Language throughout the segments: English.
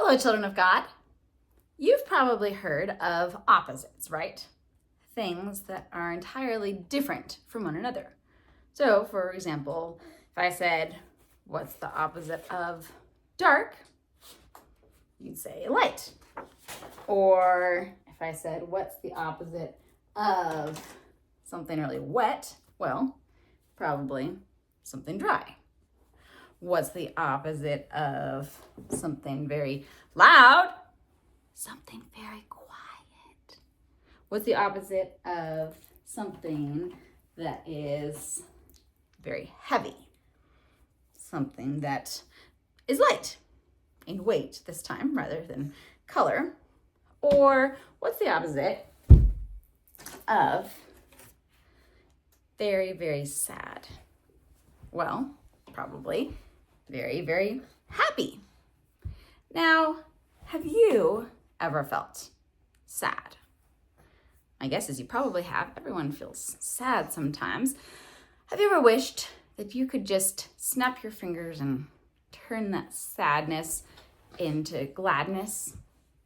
Hello, children of God. You've probably heard of opposites, right? Things that are entirely different from one another. So, for example, if I said, what's the opposite of dark? You'd say light. Or if I said, what's the opposite of something really wet? Well, probably something dry. What's the opposite of something very loud? Something very quiet. What's the opposite of something that is very heavy? Something that is light in weight this time rather than color. Or what's the opposite of very, very sad? Well, probably very, very happy. Now, have you ever felt sad? My guess is you probably have. Everyone feels sad sometimes. Have you ever wished that you could just snap your fingers and turn that sadness into gladness?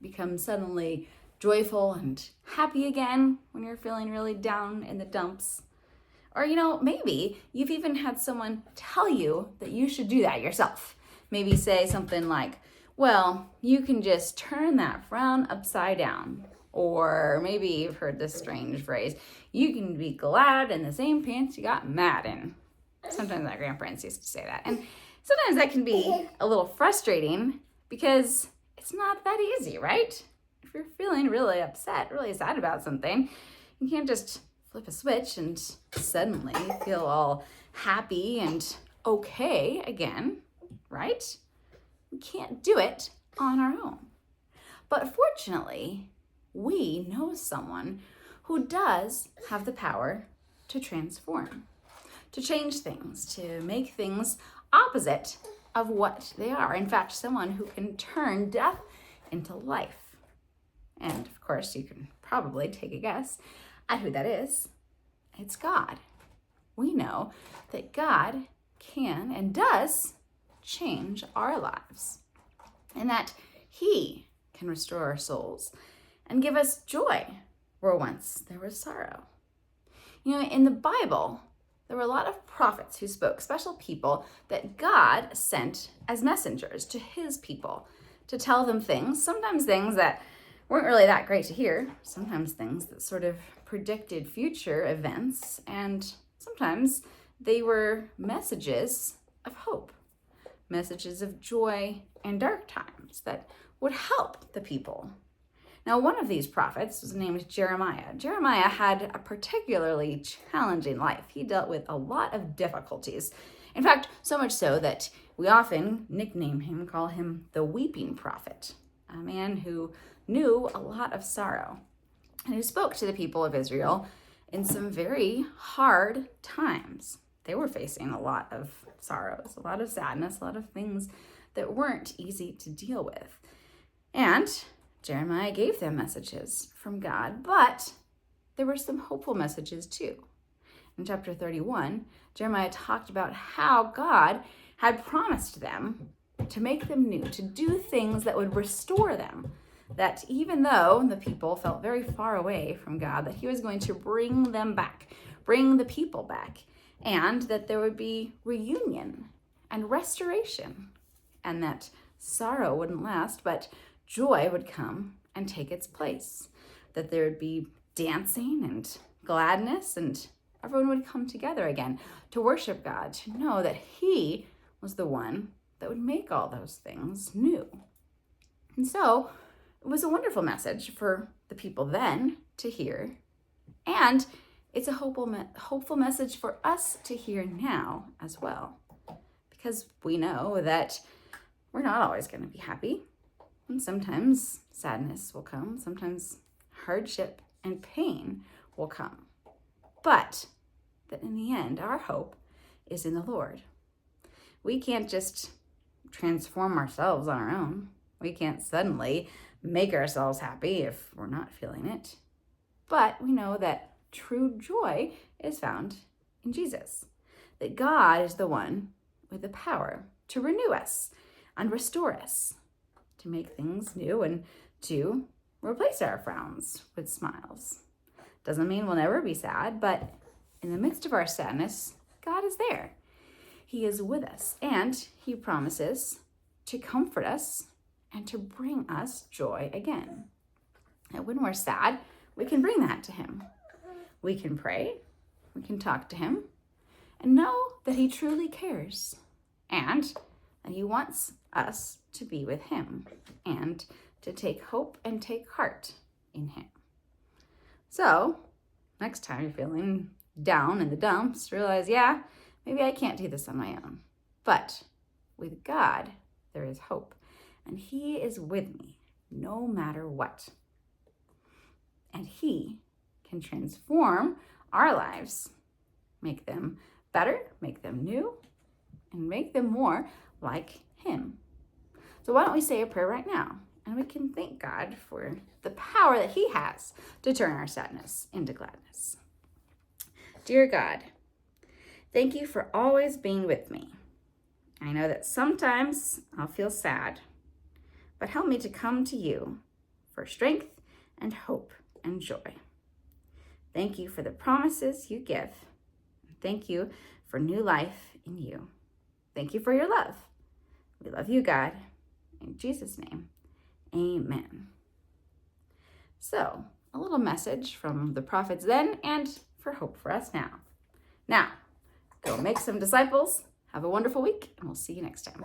Become suddenly joyful and happy again when you're feeling really down in the dumps? Or, maybe you've even had someone tell you that you should do that yourself. Maybe say something like, well, you can just turn that frown upside down. Or maybe you've heard this strange phrase, you can be glad in the same pants you got mad in. Sometimes my grandparents used to say that. And sometimes that can be a little frustrating because it's not that easy, right? If you're feeling really upset, really sad about something, you can't just flip a switch and suddenly feel all happy and okay again, right? We can't do it on our own. But fortunately, we know someone who does have the power to transform, to change things, to make things opposite of what they are. In fact, someone who can turn death into life. And of course, you can probably take a guess at who that is. It's God. We know that God can and does change our lives, and that He can restore our souls and give us joy where once there was sorrow. In the Bible, there were a lot of prophets who spoke, special people that God sent as messengers to His people to tell them things, sometimes things that weren't really that great to hear, sometimes things that sort of predicted future events, and sometimes they were messages of hope, messages of joy in dark times that would help the people. Now, one of these prophets was named Jeremiah. Jeremiah had a particularly challenging life. He dealt with a lot of difficulties. In fact, so much so that we often call him the weeping prophet, a man who knew a lot of sorrow and who spoke to the people of Israel in some very hard times. They were facing a lot of sorrows, a lot of sadness, a lot of things that weren't easy to deal with. And Jeremiah gave them messages from God, but there were some hopeful messages too. In chapter 31, Jeremiah talked about how God had promised them to make them new, to do things that would restore them, that even though the people felt very far away from God, that He was going to bring them back, bring the people back, and that there would be reunion and restoration, and that sorrow wouldn't last, but joy would come and take its place, that there would be dancing and gladness, and everyone would come together again to worship God, to know that He was the one that would make all those things new. And so it was a wonderful message for the people then to hear, and it's a hopeful message for us to hear now as well, because we know that we're not always going to be happy, and sometimes sadness will come, sometimes hardship and pain will come, but that in the end, our hope is in the Lord. We can't just transform ourselves on our own. We can't suddenly make ourselves happy if we're not feeling it. But we know that true joy is found in Jesus, that God is the one with the power to renew us and restore us, to make things new and to replace our frowns with smiles. Doesn't mean we'll never be sad, but in the midst of our sadness, God is there. He is with us, and he promises to comfort us and to bring us joy again. And when we're sad, we can bring that to him. We can pray, we can talk to him, and know that he truly cares, and that he wants us to be with him, and to take hope and take heart in him. So, next time you're feeling down in the dumps, realize, yeah, maybe I can't do this on my own. But with God, there is hope, and he is with me no matter what. And he can transform our lives, make them better, make them new, and make them more like him. So why don't we say a prayer right now, and we can thank God for the power that he has to turn our sadness into gladness. Dear God, thank you for always being with me. I know that sometimes I'll feel sad, but help me to come to you for strength and hope and joy. Thank you for the promises you give. Thank you for new life in you. Thank you for your love. We love you, God. In Jesus' name, amen. So, a little message from the prophets then and for hope for us now. Now, go make some disciples. Have a wonderful week, and we'll see you next time.